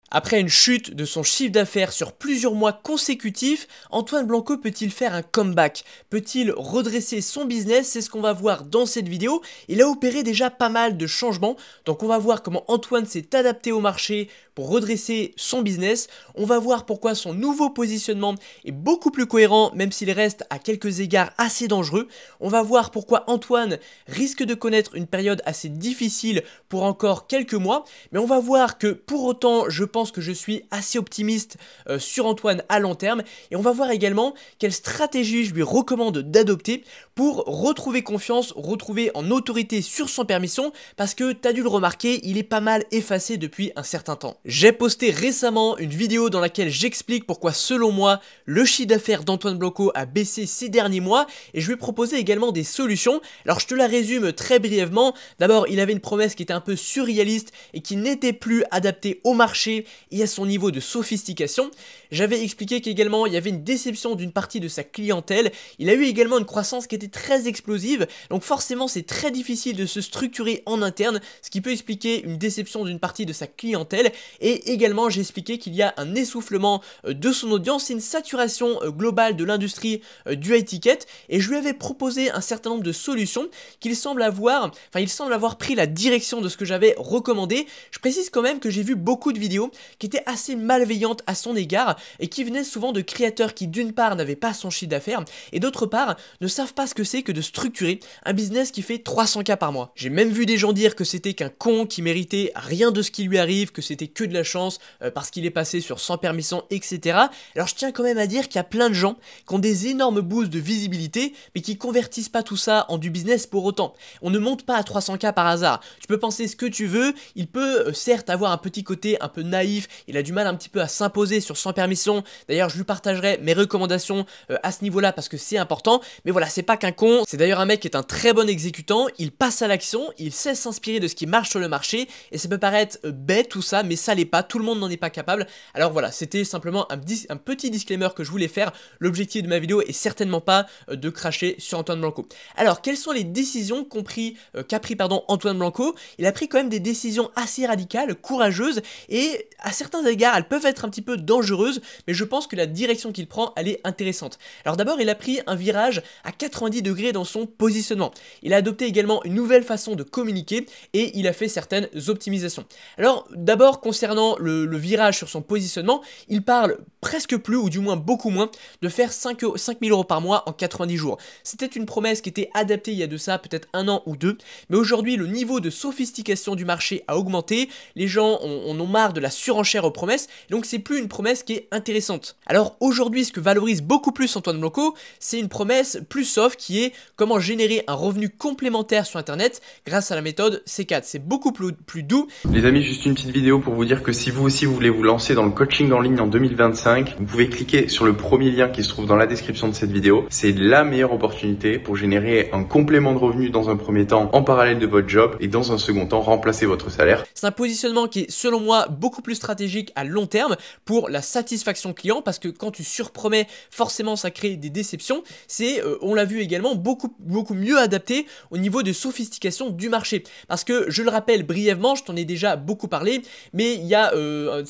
Après une chute de son chiffre d'affaires sur plusieurs mois consécutifs, Antoine Blanco peut-il faire un comeback? Peut-il redresser son business? C'est ce qu'on va voir dans cette vidéo. Il a opéré déjà pas mal de changements, donc on va voir comment Antoine s'est adapté au marché pour redresser son business. On va voir pourquoi son nouveau positionnement est beaucoup plus cohérent, même s'il reste à quelques égards assez dangereux. On va voir pourquoi Antoine risque de connaître une période assez difficile pour encore quelques mois, mais on va voir que pour autant, je pense que je suis assez optimiste sur Antoine à long terme, et on va voir également quelle stratégie je lui recommande d'adopter pour retrouver confiance, retrouver en autorité sur son permission, parce que tu as dû le remarquer, il est pas mal effacé depuis un certain temps. J'ai posté récemment une vidéo dans laquelle j'explique pourquoi selon moi le chiffre d'affaires d'Antoine Blanco a baissé ces derniers mois, et je lui ai proposé également des solutions. Alors je te la résume très brièvement. D'abord, il avait une promesse qui était un peu surréaliste et qui n'était plus adaptée au marché et à son niveau de sophistication. J'avais expliqué qu'également il y avait une déception d'une partie de sa clientèle. Il a eu également une croissance qui était très explosive, donc forcément c'est très difficile de se structurer en interne, ce qui peut expliquer une déception d'une partie de sa clientèle. Et également j'ai expliqué qu'il y a un essoufflement de son audience et une saturation globale de l'industrie du high ticket, et je lui avais proposé un certain nombre de solutions qu'il semble avoir, il semble avoir pris la direction de ce que j'avais recommandé. Je précise quand même que j'ai vu beaucoup de vidéos qui étaient assez malveillantes à son égard et qui venaient souvent de créateurs qui d'une part n'avaient pas son chiffre d'affaires et d'autre part ne savent pas ce que c'est que de structurer un business qui fait 300K par mois. J'ai même vu des gens dire que c'était qu'un con qui méritait rien de ce qui lui arrive, que c'était que de la chance parce qu'il est passé sur 100 permissions, etc. Alors je tiens quand même à dire qu'il y a plein de gens qui ont des énormes boosts de visibilité mais qui convertissent pas tout ça en du business pour autant. On ne monte pas à 300K par hasard. Tu peux penser ce que tu veux, il peut certes avoir un petit côté un peu naïf, il a du mal un petit peu à s'imposer sur 100 permissions. D'ailleurs je lui partagerai mes recommandations à ce niveau là parce que c'est important, mais voilà, c'est pas qu'un con, c'est d'ailleurs un mec qui est un très bon exécutant, il passe à l'action, il sait s'inspirer de ce qui marche sur le marché, et ça peut paraître bête tout ça, mais ça l'est pas, tout le monde n'en est pas capable. Alors voilà, c'était simplement un petit disclaimer que je voulais faire. L'objectif de ma vidéo est certainement pas de cracher sur Antoine Blanco. Alors quelles sont les décisions qu'a pris Antoine Blanco? Il a pris quand même des décisions assez radicales, courageuses, et à certains égards elles peuvent être un petit peu dangereuses, mais je pense que la direction qu'il prend elle est intéressante. Alors d'abord il a pris un virage à 90 degrés dans son positionnement. Il a adopté également une nouvelle façon de communiquer et il a fait certaines optimisations. Alors d'abord concernant le virage sur son positionnement, il parle presque plus, ou du moins beaucoup moins, de faire 5 000 € par mois en 90 jours. C'était une promesse qui était adaptée il y a de ça peut-être un an ou deux, mais aujourd'hui le niveau de sophistication du marché a augmenté, les gens en ont marre de la surenchère aux promesses, donc c'est plus une promesse qui est intéressante. Alors aujourd'hui ce que valorise beaucoup plus Antoine Blanco, c'est une promesse plus soft qui est comment générer un revenu complémentaire sur internet grâce à la méthode C4. C'est beaucoup plus doux. Les amis, juste une petite vidéo pour vous dire que si vous aussi vous voulez vous lancer dans le coaching en ligne en 2025, vous pouvez cliquer sur le premier lien qui se trouve dans la description de cette vidéo. C'est la meilleure opportunité pour générer un complément de revenu dans un premier temps en parallèle de votre job et dans un second temps remplacer votre salaire. C'est un positionnement qui est selon moi beaucoup plus stratégique à long terme pour la satisfaction client, parce que quand tu surpromets, forcément ça crée des déceptions. C'est, on l'a vu également, beaucoup mieux adapté au niveau de sophistication du marché. Parce que, je le rappelle brièvement, je t'en ai déjà beaucoup parlé, mais il y a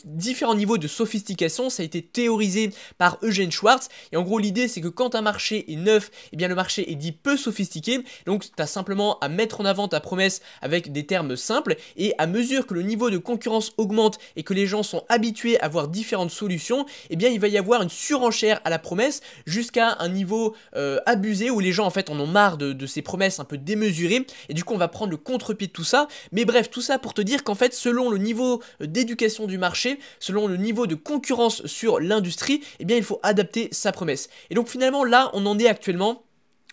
différents niveaux de sophistication, ça a été théorisé par Eugène Schwartz, et en gros l'idée c'est que quand un marché est neuf, eh bien le marché est dit peu sophistiqué, donc tu as simplement à mettre en avant ta promesse avec des termes simples, et à mesure que le niveau de concurrence augmente et que les gens sont habitués à voir différentes solutions, eh bien il va y avoir une surenchère à la promesse jusqu'à un niveau abusé où les gens en fait en ont marre de ces promesses un peu démesurées, et du coup on va prendre le contre-pied de tout ça. Mais bref, tout ça pour te dire qu'en fait selon le niveau d'éducation du marché, selon le niveau de concurrence sur l'industrie, eh bien il faut adapter sa promesse. Et donc finalement là on en est actuellement,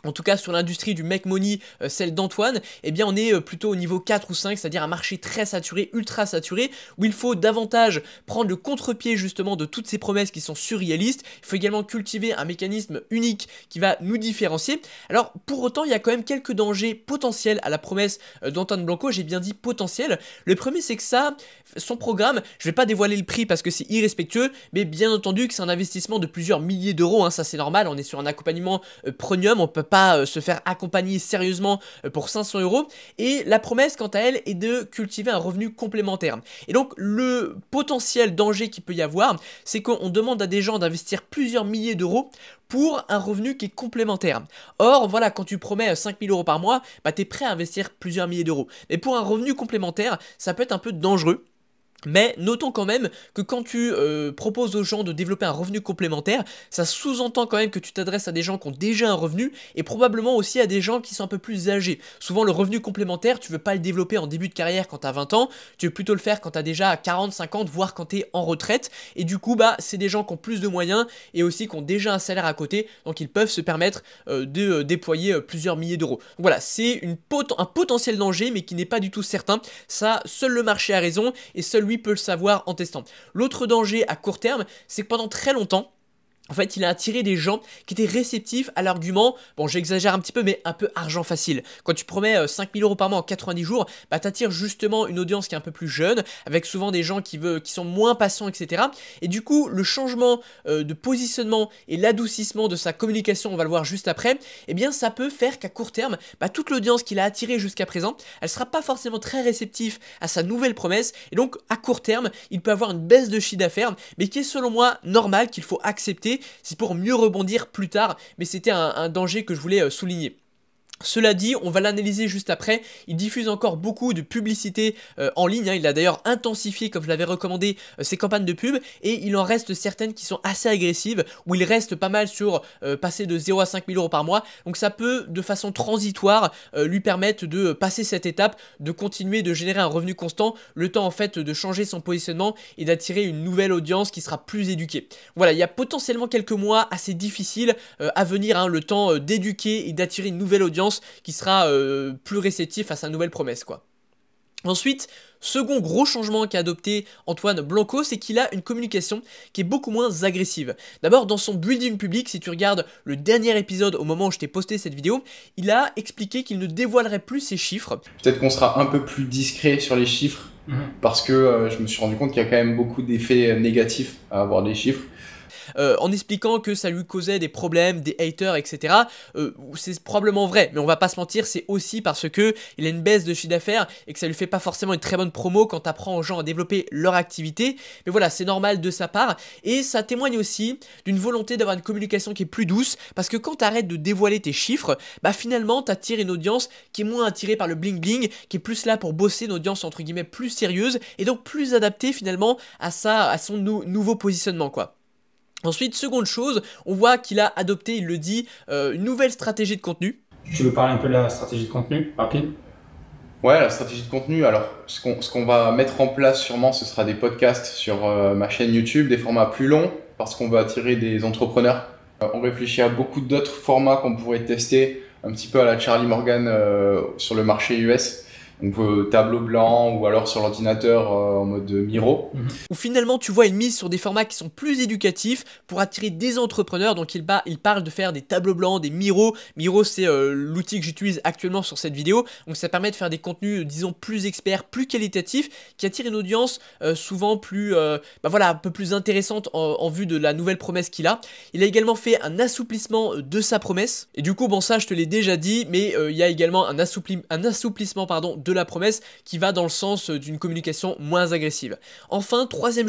en tout cas sur l'industrie du make money, celle d'Antoine, eh bien on est plutôt au niveau 4 ou 5, c'est-à-dire un marché très saturé, ultra saturé, où il faut davantage prendre le contre-pied justement de toutes ces promesses qui sont surréalistes. Il faut également cultiver un mécanisme unique qui va nous différencier. Alors pour autant, il y a quand même quelques dangers potentiels à la promesse d'Antoine Blanco, j'ai bien dit potentiel. Le premier, c'est que ça, son programme, je vais pas dévoiler le prix parce que c'est irrespectueux, mais bien entendu que c'est un investissement de plusieurs milliers d'euros, hein, ça c'est normal, on est sur un accompagnement premium, on peut pas pas se faire accompagner sérieusement pour 500 €. Et la promesse, quant à elle, est de cultiver un revenu complémentaire. Et donc, le potentiel danger qu'il peut y avoir, c'est qu'on demande à des gens d'investir plusieurs milliers d'euros pour un revenu qui est complémentaire. Or, voilà, quand tu promets 5 000 € par mois, bah, tu es prêt à investir plusieurs milliers d'euros. Mais pour un revenu complémentaire, ça peut être un peu dangereux. Mais notons quand même que quand tu proposes aux gens de développer un revenu complémentaire, ça sous-entend quand même que tu t'adresses à des gens qui ont déjà un revenu et probablement aussi à des gens qui sont un peu plus âgés. Souvent le revenu complémentaire, tu veux pas le développer en début de carrière quand tu as 20 ans, tu veux plutôt le faire quand tu as déjà 40, 50, voire quand tu es en retraite. Et du coup, bah, c'est des gens qui ont plus de moyens et aussi qui ont déjà un salaire à côté, donc ils peuvent se permettre de déployer plusieurs milliers d'euros. Donc voilà, c'est un potentiel danger mais qui n'est pas du tout certain. Ça, seul le marché a raison et seul lui peut le savoir en testant. L'autre danger à court terme, c'est que pendant très longtemps, en fait, il a attiré des gens qui étaient réceptifs à l'argument, bon j'exagère un petit peu, mais un peu argent facile. Quand tu promets 5 000 € par mois en 90 jours, bah t'attires justement une audience qui est un peu plus jeune, avec souvent des gens qui sont moins patients, etc. Et du coup, le changement de positionnement et l'adoucissement de sa communication, on va le voir juste après, eh bien ça peut faire qu'à court terme, bah, toute l'audience qu'il a attirée jusqu'à présent, elle sera pas forcément très réceptive à sa nouvelle promesse, et donc à court terme, il peut avoir une baisse de chiffre d'affaires, mais qui est selon moi normale, qu'il faut accepter. C'est pour mieux rebondir plus tard, mais c'était un danger que je voulais souligner. Cela dit, on va l'analyser juste après, il diffuse encore beaucoup de publicité en ligne, hein. Il a d'ailleurs intensifié, comme je l'avais recommandé, ses campagnes de pub, et il en reste certaines qui sont assez agressives, où il reste pas mal sur passer de 0 à 5 000 € par mois, donc ça peut de façon transitoire lui permettre de passer cette étape, de continuer de générer un revenu constant, le temps en fait de changer son positionnement et d'attirer une nouvelle audience qui sera plus éduquée. Voilà, il y a potentiellement quelques mois assez difficiles à venir, hein, le temps d'éduquer et d'attirer une nouvelle audience qui sera plus réceptif à sa nouvelle promesse, quoi. Ensuite, second gros changement qu'a adopté Antoine Blanco, c'est qu'il a une communication qui est beaucoup moins agressive. D'abord, dans son building public, si tu regardes le dernier épisode au moment où je t'ai posté cette vidéo, il a expliqué qu'il ne dévoilerait plus ses chiffres. Peut-être qu'on sera un peu plus discret sur les chiffres, parce que je me suis rendu compte qu'il y a quand même beaucoup d'effets négatifs à avoir des chiffres. En expliquant que ça lui causait des problèmes, des haters, etc. C'est probablement vrai, mais on va pas se mentir, c'est aussi parce que il a une baisse de chiffre d'affaires et que ça lui fait pas forcément une très bonne promo quand t'apprends aux gens à développer leur activité. Mais voilà, c'est normal de sa part et ça témoigne aussi d'une volonté d'avoir une communication qui est plus douce, parce que quand t'arrêtes de dévoiler tes chiffres, bah finalement t'attires une audience qui est moins attirée par le bling bling, qui est plus là pour bosser, une audience entre guillemets plus sérieuse et donc plus adaptée finalement à son nouveau positionnement, quoi. Ensuite, seconde chose, on voit qu'il a adopté, il le dit, une nouvelle stratégie de contenu. Tu veux parler un peu de la stratégie de contenu, rapide? Ouais, la stratégie de contenu, alors ce qu'on va mettre en place sûrement, ce sera des podcasts sur ma chaîne YouTube, des formats plus longs, parce qu'on va attirer des entrepreneurs. On réfléchit à beaucoup d'autres formats qu'on pourrait tester, un petit peu à la Charlie Morgan sur le marché US. Donc tableau blanc ou alors sur l'ordinateur en mode Miro. Où finalement tu vois une mise sur des formats qui sont plus éducatifs pour attirer des entrepreneurs. Donc il parle de faire des tableaux blancs, des Miro. Miro, c'est l'outil que j'utilise actuellement sur cette vidéo. Donc ça permet de faire des contenus, disons, plus experts, plus qualitatifs, qui attirent une audience souvent plus, bah voilà, un peu plus intéressante en vue de la nouvelle promesse qu'il a. Il a également fait un assouplissement de sa promesse. Et du coup, bon, ça je te l'ai déjà dit, mais il y a également un assouplissement pardon, de la promesse qui va dans le sens d'une communication moins agressive. Enfin, troisième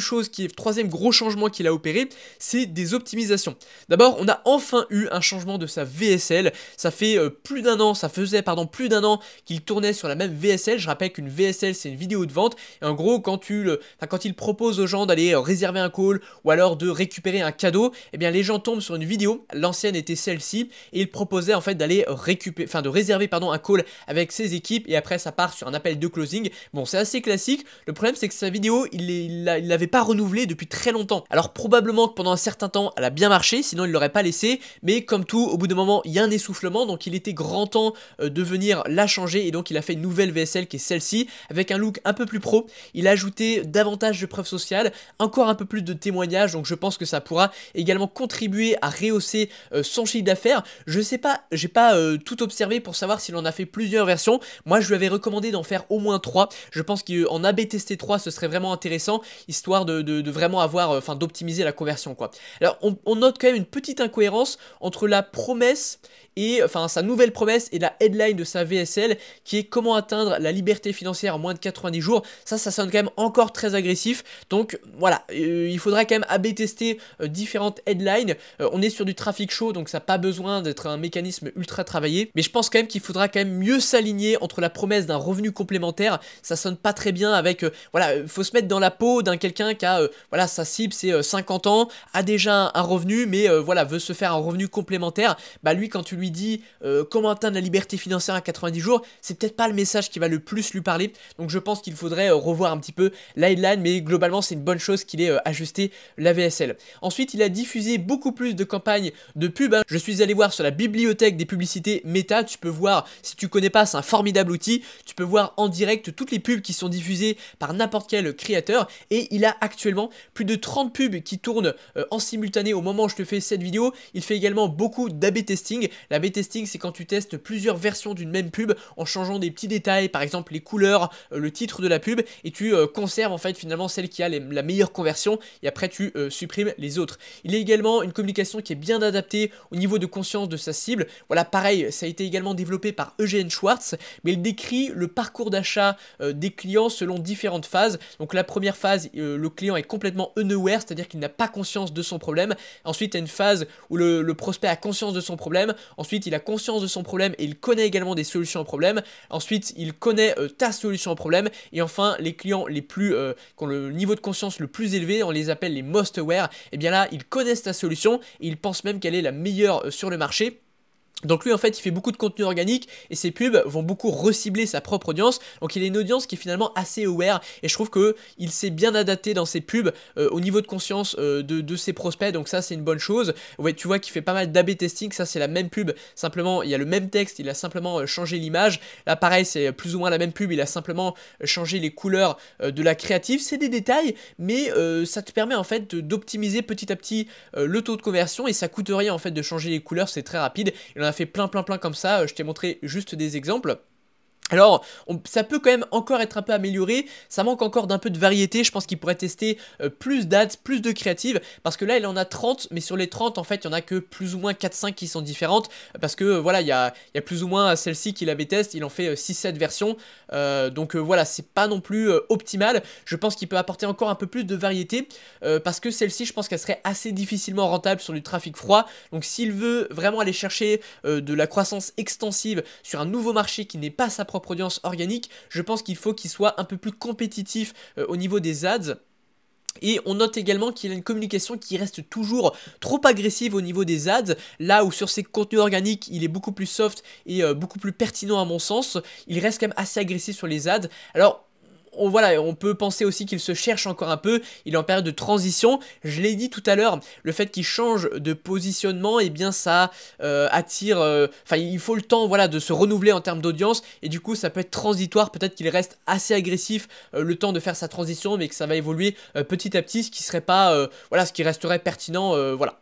gros changement qu'il a opéré, c'est des optimisations. D'abord, on a enfin eu un changement de sa VSL. Ça fait plus d'un an, ça faisait plus d'un an qu'il tournait sur la même VSL. Je rappelle qu'une VSL, c'est une vidéo de vente. Et en gros, quand il propose aux gens d'aller réserver un call ou alors de récupérer un cadeau, eh bien les gens tombent sur une vidéo. L'ancienne était celle-ci et il proposait en fait d'aller de réserver un call avec ses équipes et après ça part sur un appel de closing. Bon, c'est assez classique. Le problème, c'est que sa vidéo, il l'avait pas renouvelée depuis très longtemps. Alors probablement que pendant un certain temps, elle a bien marché, sinon il l'aurait pas laissé. Mais comme tout, au bout d'un moment, il y a un essoufflement, donc il était grand temps de venir la changer. Et donc il a fait une nouvelle VSL qui est celle-ci, avec un look un peu plus pro. Il a ajouté davantage de preuves sociales, encore un peu plus de témoignages. Donc je pense que ça pourra également contribuer à rehausser son chiffre d'affaires. Je sais pas, j'ai pas tout observé pour savoir s'il en a fait plusieurs versions. Moi, je lui avais recommandé d'en faire au moins 3. Je pense qu'en AB testé 3, ce serait vraiment intéressant, histoire de vraiment avoir, d'optimiser la conversion, quoi. Alors, on note quand même une petite incohérence entre la promesse et enfin sa nouvelle promesse et la headline de sa VSL qui est comment atteindre la liberté financière en moins de 90 jours. Ça sonne quand même encore très agressif. Donc voilà, il faudra quand même AB tester différentes headlines. On est sur du trafic chaud, donc ça n'a pas besoin d'être un mécanisme ultra travaillé. Mais je pense quand même qu'il faudra quand même mieux s'aligner entre la promesse d'un revenu complémentaire. Ça sonne pas très bien avec, voilà, faut se mettre dans la peau d'un quelqu'un qui a, voilà, sa cible c'est 50 ans, a déjà un revenu, mais voilà, veut se faire un revenu complémentaire. Bah lui, quand tu lui dis comment atteindre la liberté financière à 90 jours, c'est peut-être pas le message qui va le plus lui parler. Donc je pense qu'il faudrait revoir un petit peu la headline, mais globalement c'est une bonne chose qu'il ait ajusté la VSL. Ensuite, il a diffusé beaucoup plus de campagnes de pub. Hein. Je suis allé voir sur la bibliothèque des publicités Meta. Tu peux voir, si tu connais pas, c'est un formidable outil. Tu peux voir en direct toutes les pubs qui sont diffusées par n'importe quel créateur. Et il a actuellement plus de 30 pubs qui tournent en simultané au moment où je te fais cette vidéo. Il fait également beaucoup d'A/B testing. L'A/B testing, c'est quand tu testes plusieurs versions d'une même pub en changeant des petits détails, par exemple les couleurs, le titre de la pub, et tu conserves en fait finalement celle qui a la meilleure conversion, et après tu supprimes les autres. Il a également une communication qui est bien adaptée au niveau de conscience de sa cible. Voilà, pareil, ça a été également développé par Eugène Schwartz, mais il décrit le parcours d'achat des clients selon différentes phases. Donc la première phase, le client est complètement unaware, c'est-à-dire qu'il n'a pas conscience de son problème. Ensuite, il y a une phase où le prospect a conscience de son problème. Ensuite, il a conscience de son problème et il connaît également des solutions au problème. Ensuite, il connaît ta solution au problème. Et enfin, les clients les plus qui ont le niveau de conscience le plus élevé, on les appelle les most aware. Et bien là, ils connaissent ta solution et ils pensent même qu'elle est la meilleure sur le marché. Donc lui en fait il fait beaucoup de contenu organique et ses pubs vont beaucoup recibler sa propre audience. Donc il a une audience qui est finalement assez aware et je trouve qu'il s'est bien adapté dans ses pubs au niveau de conscience de ses prospects. Donc ça c'est une bonne chose. Ouais, tu vois qu'il fait pas mal d'A/B testing, ça c'est la même pub, simplement il y a le même texte, il a simplement changé l'image. Là pareil c'est plus ou moins la même pub, il a simplement changé les couleurs de la créative. C'est des détails mais ça te permet en fait d'optimiser petit à petit le taux de conversion et ça coûte rien en fait de changer les couleurs, c'est très rapide. Il en a fait plein comme ça, je t'ai montré juste des exemples. Alors, ça peut quand même encore être un peu amélioré, ça manque encore d'un peu de variété, je pense qu'il pourrait tester plus d'ads, plus de créatives, parce que là il en a 30, mais sur les 30 en fait il y en a que plus ou moins 4-5 qui sont différentes, parce que voilà, il y a plus ou moins celle-ci qu'il avait test, il en fait 6-7 versions, donc voilà, c'est pas non plus optimal, je pense qu'il peut apporter encore un peu plus de variété, parce que celle-ci je pense qu'elle serait assez difficilement rentable sur du trafic froid, donc s'il veut vraiment aller chercher de la croissance extensive sur un nouveau marché qui n'est pas sa propre audience organique, je pense qu'il faut qu'il soit un peu plus compétitif au niveau des ads. Et on note également qu'il a une communication qui reste toujours trop agressive au niveau des ads, là où sur ses contenus organiques il est beaucoup plus soft et beaucoup plus pertinent à mon sens, il reste quand même assez agressif sur les ads. Alors voilà, on peut penser aussi qu'il se cherche encore un peu, il est en période de transition, je l'ai dit tout à l'heure, le fait qu'il change de positionnement, et eh bien ça attire, enfin il faut le temps voilà, de se renouveler en termes d'audience, et du coup ça peut être transitoire, peut-être qu'il reste assez agressif le temps de faire sa transition, mais que ça va évoluer petit à petit, ce qui serait pas, voilà, ce qui resterait pertinent, voilà.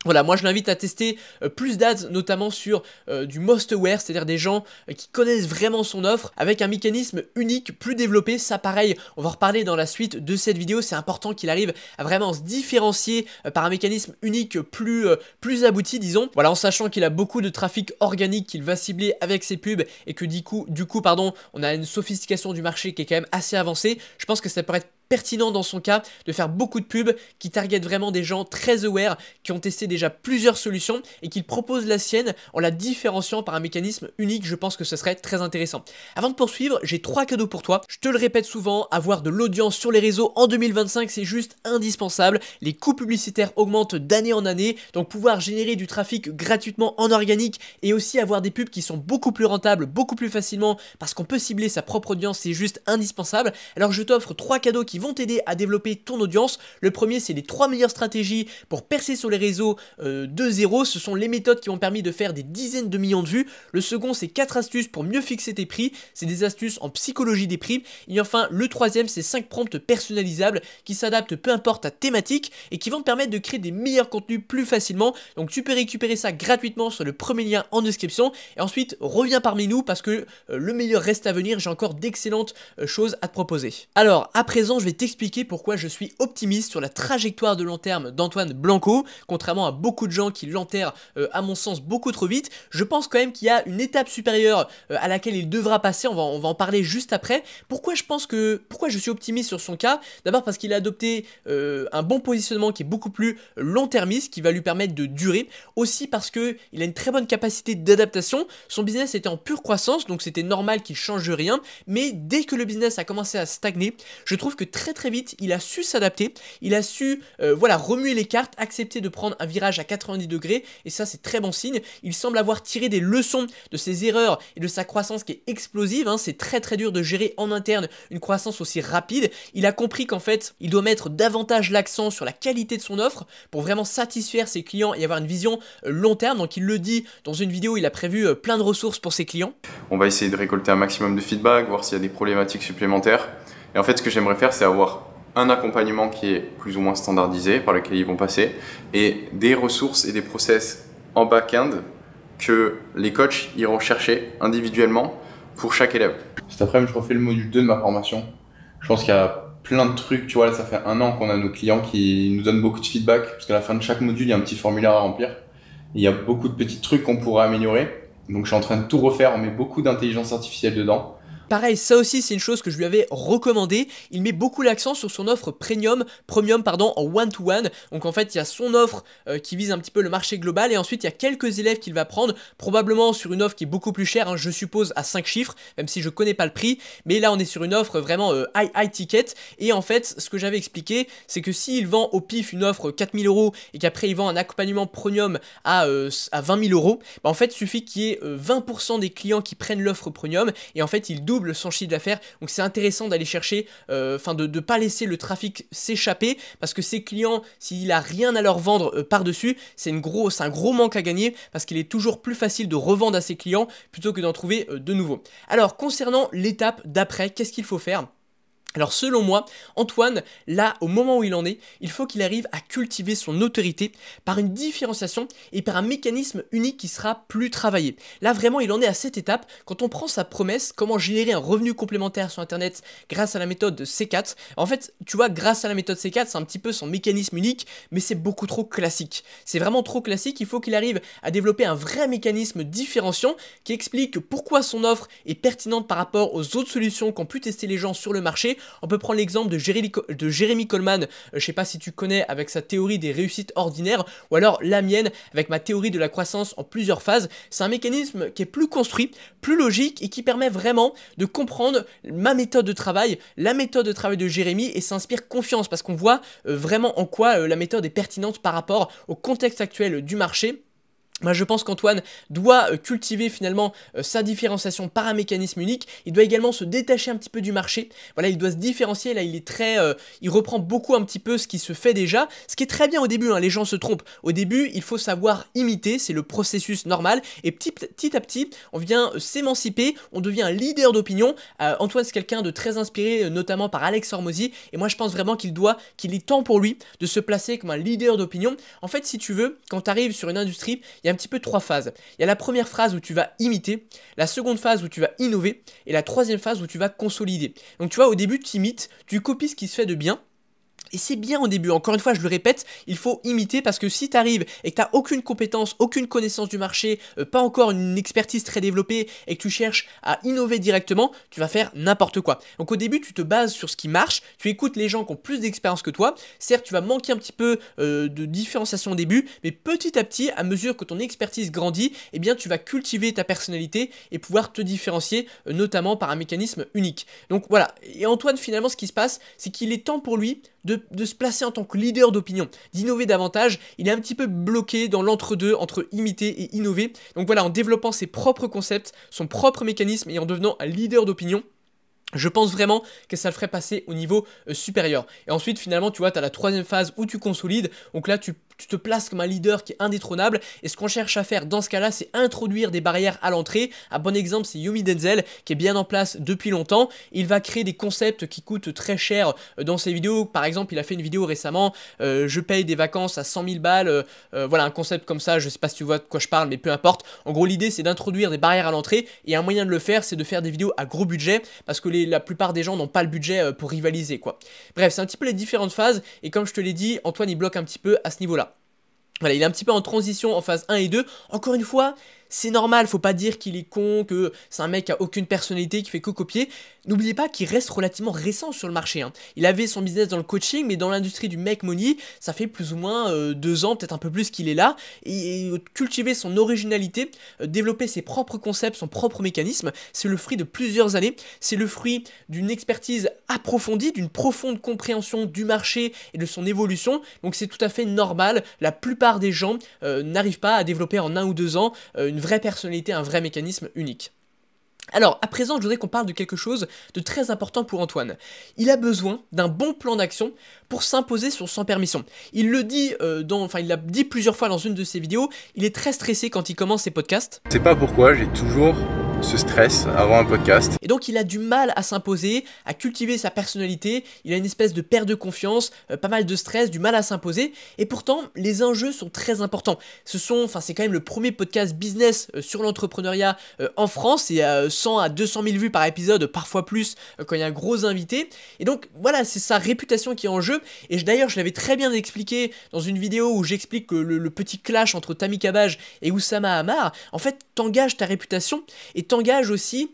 Voilà, moi je l'invite à tester plus d'ads, notamment sur du most aware, c'est-à-dire des gens qui connaissent vraiment son offre, avec un mécanisme unique, plus développé. Ça pareil, on va en reparler dans la suite de cette vidéo, c'est important qu'il arrive à vraiment se différencier par un mécanisme unique plus abouti, disons. Voilà, en sachant qu'il a beaucoup de trafic organique qu'il va cibler avec ses pubs, et que du coup, pardon, on a une sophistication du marché qui est quand même assez avancée. Je pense que ça pourrait être pertinent dans son cas de faire beaucoup de pubs qui targetent vraiment des gens très aware, qui ont testé déjà plusieurs solutions et qui proposent la sienne en la différenciant par un mécanisme unique. Je pense que ce serait très intéressant. Avant de poursuivre, j'ai 3 cadeaux pour toi. Je te le répète souvent, avoir de l'audience sur les réseaux en 2025 c'est juste indispensable. Les coûts publicitaires augmentent d'année en année, donc pouvoir générer du trafic gratuitement en organique et aussi avoir des pubs qui sont beaucoup plus rentables, beaucoup plus facilement, parce qu'on peut cibler sa propre audience, c'est juste indispensable. Alors je t'offre 3 cadeaux qui vont t'aider à développer ton audience. Le premier, c'est les 3 meilleures stratégies pour percer sur les réseaux de zéro. Ce sont les méthodes qui m'ont permis de faire des dizaines de millions de vues. Le second, c'est 4 astuces pour mieux fixer tes prix. C'est des astuces en psychologie des prix. Et enfin, le troisième, c'est 5 prompts personnalisables qui s'adaptent peu importe ta thématique et qui vont te permettre de créer des meilleurs contenus plus facilement. Donc tu peux récupérer ça gratuitement sur le premier lien en description. Et ensuite, reviens parmi nous parce que le meilleur reste à venir. J'ai encore d'excellentes choses à te proposer. Alors, à présent, je je vais t'expliquer pourquoi je suis optimiste sur la trajectoire de long terme d'Antoine Blanco. Contrairement à beaucoup de gens qui l'enterrent, à mon sens, beaucoup trop vite, je pense quand même qu'il y a une étape supérieure à laquelle il devra passer. On va en parler juste après. Pourquoi je suis optimiste sur son cas? D'abord parce qu'il a adopté un bon positionnement qui est beaucoup plus long-termiste, qui va lui permettre de durer. Aussi parce qu'il a une très bonne capacité d'adaptation. Son business était en pure croissance, donc c'était normal qu'il change rien. Mais dès que le business a commencé à stagner, je trouve que très vite, il a su s'adapter. Il a su voilà, remuer les cartes, accepter de prendre un virage à 90 degrés. Et ça, c'est très bon signe. Il semble avoir tiré des leçons de ses erreurs et de sa croissance qui est explosive. Hein. C'est très dur de gérer en interne une croissance aussi rapide. Il a compris qu'en fait, il doit mettre davantage l'accent sur la qualité de son offre pour vraiment satisfaire ses clients et avoir une vision long terme. Donc il le dit dans une vidéo, il a prévu plein de ressources pour ses clients. On va essayer de récolter un maximum de feedback, voir s'il y a des problématiques supplémentaires. Et en fait, ce que j'aimerais faire, c'est avoir un accompagnement qui est plus ou moins standardisé par lequel ils vont passer et des ressources et des process en back-end que les coachs iront chercher individuellement pour chaque élève. Cet après-midi, je refais le module 2 de ma formation. Je pense qu'il y a plein de trucs, tu vois, là, ça fait 1 an qu'on a nos clients qui nous donnent beaucoup de feedback parce qu'à la fin de chaque module, il y a un petit formulaire à remplir. Et il y a beaucoup de petits trucs qu'on pourrait améliorer. Donc, je suis en train de tout refaire, on met beaucoup d'intelligence artificielle dedans. Pareil, ça aussi c'est une chose que je lui avais recommandé. Il met beaucoup l'accent sur son offre premium en one-to-one. Donc en fait il y a son offre qui vise un petit peu le marché global et ensuite il y a quelques élèves qu'il va prendre, probablement sur une offre qui est beaucoup plus chère, hein, je suppose à 5 chiffres, même si je connais pas le prix. Mais là on est sur une offre vraiment high ticket. Et en fait ce que j'avais expliqué, c'est que s'il vend au pif une offre 4000 € et qu'après il vend un accompagnement premium à 20 000 €, bah, en fait il suffit qu'il y ait 20% des clients qui prennent l'offre premium et en fait il double son chiffre d'affaires. Donc c'est intéressant d'aller chercher, de pas laisser le trafic s'échapper parce que ses clients, s'il a rien à leur vendre par-dessus, c'est un gros manque à gagner parce qu'il est toujours plus facile de revendre à ses clients plutôt que d'en trouver de nouveaux. Alors concernant l'étape d'après, qu'est-ce qu'il faut faire ? Alors selon moi, Antoine, là, au moment où il en est, il faut qu'il arrive à cultiver son autorité par une différenciation et par un mécanisme unique qui sera plus travaillé. Là, vraiment, il en est à cette étape. Quand on prend sa promesse, comment générer un revenu complémentaire sur Internet grâce à la méthode de C4. En fait, tu vois, grâce à la méthode C4, c'est un petit peu son mécanisme unique, mais c'est beaucoup trop classique. C'est vraiment trop classique, il faut qu'il arrive à développer un vrai mécanisme différenciant qui explique pourquoi son offre est pertinente par rapport aux autres solutions qu'ont pu tester les gens sur le marché. On peut prendre l'exemple de Jeremy Coleman, je sais pas si tu connais, avec sa théorie des réussites ordinaires, ou alors la mienne avec ma théorie de la croissance en plusieurs phases. C'est un mécanisme qui est plus construit, plus logique et qui permet vraiment de comprendre ma méthode de travail, la méthode de travail de Jérémy, et ça inspire confiance parce qu'on voit vraiment en quoi la méthode est pertinente par rapport au contexte actuel du marché. Moi je pense qu'Antoine doit cultiver finalement sa différenciation par un mécanisme unique. Il doit également se détacher un petit peu du marché. Voilà, il doit se différencier. Là, il est il reprend beaucoup un petit peu ce qui se fait déjà. Ce qui est très bien au début, hein, les gens se trompent. Au début, il faut savoir imiter, c'est le processus normal. Et petit à petit, on vient s'émanciper, on devient un leader d'opinion. Antoine, c'est quelqu'un de très inspiré, notamment par Alex Hormozy. Et moi, je pense vraiment qu'il est temps pour lui de se placer comme un leader d'opinion. En fait, si tu veux, quand tu arrives sur une industrie, il y a un petit peu 3 phases. Il y a la première phase où tu vas imiter, la seconde phase où tu vas innover, et la troisième phase où tu vas consolider. Donc tu vois, au début tu imites, tu copies ce qui se fait de bien. Et c'est bien au début, encore une fois je le répète, il faut imiter parce que si tu arrives et que tu n'as aucune compétence, aucune connaissance du marché, pas encore une expertise très développée et que tu cherches à innover directement, tu vas faire n'importe quoi. Donc au début tu te bases sur ce qui marche, tu écoutes les gens qui ont plus d'expérience que toi, certes tu vas manquer un petit peu de différenciation au début, mais petit à petit, à mesure que ton expertise grandit, eh bien tu vas cultiver ta personnalité et pouvoir te différencier, notamment par un mécanisme unique. Donc voilà, et Antoine finalement ce qui se passe, c'est qu'il est temps pour lui de se placer en tant que leader d'opinion, d'innover davantage. Il est un petit peu bloqué dans l'entre-deux, entre imiter et innover. Donc voilà, en développant ses propres concepts, son propre mécanisme et en devenant un leader d'opinion, je pense vraiment que ça le ferait passer au niveau supérieur. Et ensuite, finalement, tu vois, tu as la troisième phase où tu consolides. Donc là, tu tu te places comme un leader qui est indétrônable, et ce qu'on cherche à faire dans ce cas-là, c'est introduire des barrières à l'entrée. Un bon exemple, c'est Yomi Denzel, qui est bien en place depuis longtemps. Il va créer des concepts qui coûtent très cher dans ses vidéos. Par exemple, il a fait une vidéo récemment, je paye des vacances à 100 000 balles, voilà, un concept comme ça, je sais pas si tu vois de quoi je parle, mais peu importe. En gros, l'idée, c'est d'introduire des barrières à l'entrée, et un moyen de le faire, c'est de faire des vidéos à gros budget, parce que la plupart des gens n'ont pas le budget pour rivaliser, quoi. Bref, c'est un petit peu les différentes phases, et comme je te l'ai dit, Antoine, il bloque un petit peu à ce niveau-là. Voilà, il est un petit peu en transition en phase 1 et 2. Encore une fois, c'est normal, faut pas dire qu'il est con, que c'est un mec qui a aucune personnalité, qui fait que copier. N'oubliez pas qu'il reste relativement récent sur le marché, hein. Il avait son business dans le coaching, mais dans l'industrie du make money, ça fait plus ou moins 2 ans, peut-être un peu plus qu'il est là. Et cultiver son originalité, développer ses propres concepts, son propre mécanisme, c'est le fruit de plusieurs années. C'est le fruit d'une expertise approfondie, d'une profonde compréhension du marché et de son évolution. Donc c'est tout à fait normal. La plupart des gens n'arrivent pas à développer en 1 ou 2 ans une vraie personnalité, un vrai mécanisme unique. Alors, à présent, je voudrais qu'on parle de quelque chose de très important pour Antoine. Il a besoin d'un bon plan d'action pour s'imposer sur Sans Permission. Il le dit, il l'a dit plusieurs fois dans une de ses vidéos, il est très stressé quand il commence ses podcasts. Je sais pas pourquoi, j'ai toujours ce stress avant un podcast. Et donc il a du mal à s'imposer, à cultiver sa personnalité, il a une espèce de perte de confiance, pas mal de stress, du mal à s'imposer, et pourtant les enjeux sont très importants. C'est quand même le premier podcast business sur l'entrepreneuriat en France, et 100 à 200 000 vues par épisode, parfois plus quand il y a un gros invité, et donc voilà, c'est sa réputation qui est en jeu, et d'ailleurs je l'avais très bien expliqué dans une vidéo où j'explique que le petit clash entre Tammy Kabbage et Oussama Ammar, en fait t'engages ta réputation, et t'engages aussi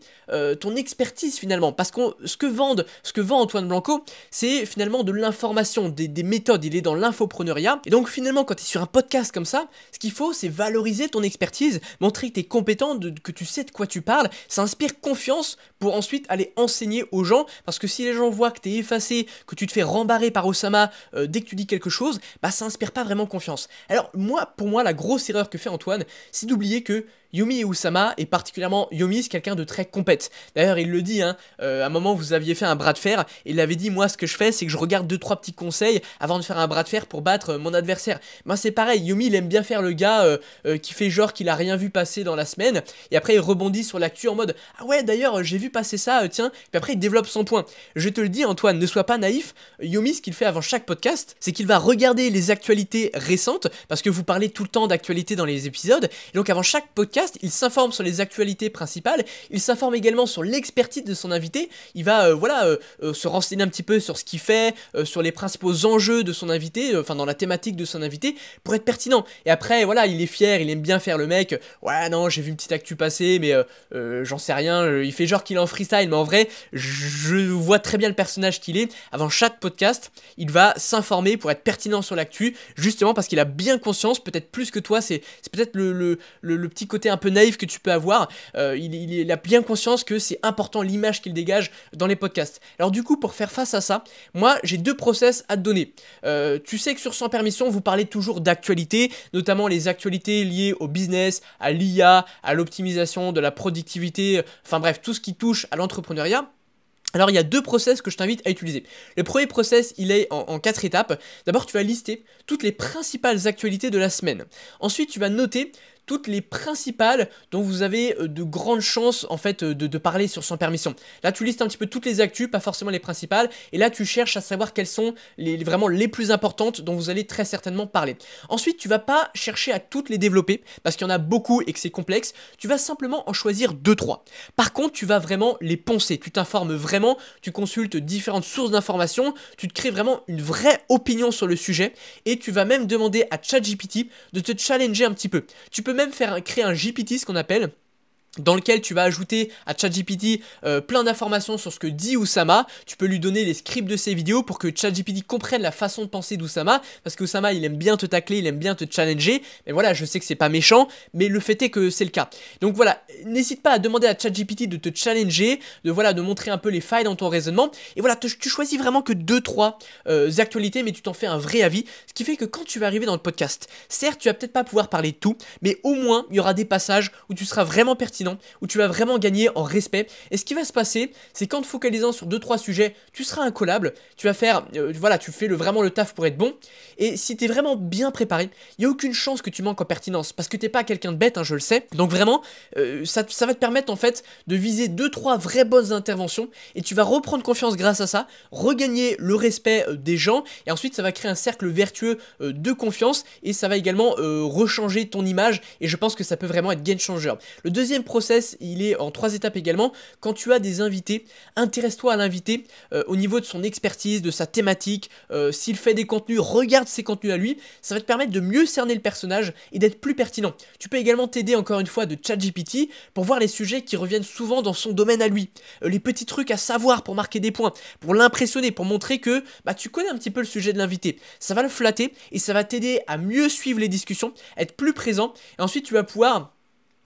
ton expertise finalement, parce que ce que vend Antoine Blanco, c'est finalement de l'information, des méthodes, il est dans l'infopreneuriat, et donc finalement quand tu es sur un podcast comme ça, ce qu'il faut c'est valoriser ton expertise, montrer que tu es compétent, que tu sais de quoi tu parles, ça inspire confiance pour ensuite aller enseigner aux gens, parce que si les gens voient que tu es effacé, que tu te fais rembarrer par Oussama dès que tu dis quelque chose, bah ça inspire pas vraiment confiance. Alors pour moi la grosse erreur que fait Antoine, c'est d'oublier que Yomi et Oussama, et particulièrement Yomi, c'est quelqu'un de très compète. D'ailleurs, il le dit, hein, à un moment, vous aviez fait un bras de fer, et il avait dit, moi, ce que je fais, c'est que je regarde 2-3 petits conseils avant de faire un bras de fer pour battre mon adversaire. Ben, c'est pareil, Yomi, il aime bien faire le gars qui fait genre qu'il a rien vu passer dans la semaine, et après, il rebondit sur l'actu en mode, ah ouais, d'ailleurs, j'ai vu passer ça, tiens, puis après, il développe son point. Je te le dis, Antoine, ne sois pas naïf, Yomi, ce qu'il fait avant chaque podcast, c'est qu'il va regarder les actualités récentes, parce que vous parlez tout le temps d'actualités dans les épisodes, et donc avant chaque podcast, il s'informe sur les actualités principales, il s'informe également sur l'expertise de son invité, il va se renseigner un petit peu sur ce qu'il fait, sur les principaux enjeux de son invité, dans la thématique de son invité, pour être pertinent. Et après, voilà, il est fier, il aime bien faire le mec, ouais non, j'ai vu une petite actu passer, mais j'en sais rien, il fait genre qu'il est en freestyle, mais en vrai, je vois très bien le personnage qu'il est. Avant chaque podcast, il va s'informer pour être pertinent sur l'actu, justement parce qu'il a bien conscience, peut-être plus que toi, c'est peut-être le petit côté un peu naïf que tu peux avoir, il a bien conscience que c'est important l'image qu'il dégage dans les podcasts. Alors du coup, pour faire face à ça, moi j'ai 2 process à te donner. Tu sais que sur Sans Permission, vous parlez toujours d'actualité, notamment les actualités liées au business, à l'IA, à l'optimisation de la productivité, enfin bref, tout ce qui touche à l'entrepreneuriat. Alors il y a 2 process que je t'invite à utiliser. Le premier process, il est en 4 étapes. D'abord, tu vas lister toutes les principales actualités de la semaine. Ensuite, tu vas noter toutes les principales dont vous avez de grandes chances en fait de parler sur Sans Permission. Là tu listes un petit peu toutes les actus, pas forcément les principales, et là tu cherches à savoir quelles sont vraiment les plus importantes dont vous allez très certainement parler. Ensuite tu vas pas chercher à toutes les développer, parce qu'il y en a beaucoup et que c'est complexe, tu vas simplement en choisir 2-3. Par contre tu vas vraiment les poncer, tu t'informes vraiment, tu consultes différentes sources d'informations, tu te crées vraiment une vraie opinion sur le sujet, et tu vas même demander à ChatGPT de te challenger un petit peu. Tu peux même créer un GPT, ce qu'on appelle, dans lequel tu vas ajouter à ChatGPT plein d'informations sur ce que dit Oussama. Tu peux lui donner les scripts de ses vidéos pour que ChatGPT comprenne la façon de penser d'Oussama, parce qu'Oussama il aime bien te tacler, il aime bien te challenger, mais voilà, je sais que c'est pas méchant, mais le fait est que c'est le cas. Donc voilà, n'hésite pas à demander à ChatGPT de te challenger, de montrer un peu les failles dans ton raisonnement, et voilà, tu choisis vraiment que 2-3 actualités, mais tu t'en fais un vrai avis, ce qui fait que quand tu vas arriver dans le podcast, certes tu vas peut-être pas pouvoir parler de tout, mais au moins il y aura des passages où tu seras vraiment pertinent, pertinent, où tu vas vraiment gagner en respect. Et ce qui va se passer, c'est qu'en te focalisant sur 2-3 sujets, tu seras incollable, tu vas faire, voilà, tu fais vraiment le taf pour être bon. Et si tu es vraiment bien préparé, il n'y a aucune chance que tu manques en pertinence, parce que tu n'es pas quelqu'un de bête, hein, je le sais. Donc vraiment, ça va te permettre en fait de viser 2-3 vraies bonnes interventions, et tu vas reprendre confiance grâce à ça, regagner le respect des gens, et ensuite ça va créer un cercle vertueux de confiance, et ça va également rechanger ton image, et je pense que ça peut vraiment être game changer. Le deuxième process, il est en 3 étapes également. Quand tu as des invités, intéresse-toi à l'invité au niveau de son expertise, de sa thématique, s'il fait des contenus, regarde ses contenus à lui, ça va te permettre de mieux cerner le personnage et d'être plus pertinent. Tu peux également t'aider encore une fois de ChatGPT pour voir les sujets qui reviennent souvent dans son domaine à lui, les petits trucs à savoir pour marquer des points, pour l'impressionner, pour montrer que tu connais un petit peu le sujet de l'invité. Ça va le flatter et ça va t'aider à mieux suivre les discussions, être plus présent, et ensuite tu vas pouvoir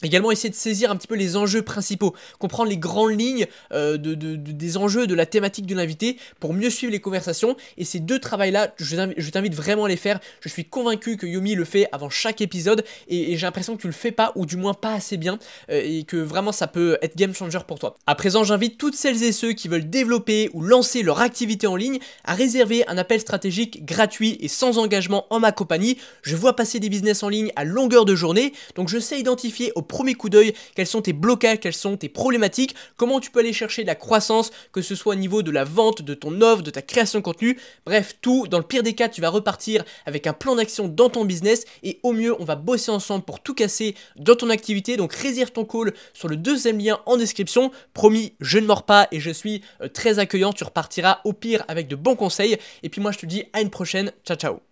également essayer de saisir un petit peu les enjeux principaux, comprendre les grandes lignes des enjeux, de la thématique de l'invité pour mieux suivre les conversations. Et ces 2 travails-là, je t'invite vraiment à les faire. Je suis convaincu que Yomi le fait avant chaque épisode et j'ai l'impression que tu le fais pas, ou du moins pas assez bien, et que vraiment ça peut être game changer pour toi. À présent, j'invite toutes celles et ceux qui veulent développer ou lancer leur activité en ligne à réserver un appel stratégique gratuit et sans engagement en ma compagnie. Je vois passer des business en ligne à longueur de journée, donc je sais identifier au premier coup d'œil quels sont tes blocages, quelles sont tes problématiques, comment tu peux aller chercher de la croissance, que ce soit au niveau de la vente, de ton offre, de ta création de contenu, bref tout. Dans le pire des cas, tu vas repartir avec un plan d'action dans ton business, et au mieux on va bosser ensemble pour tout casser dans ton activité. Donc réserve ton call sur le 2e lien en description. Promis, je ne mords pas et je suis très accueillant. Tu repartiras au pire avec de bons conseils, et puis moi je te dis à une prochaine. Ciao ciao.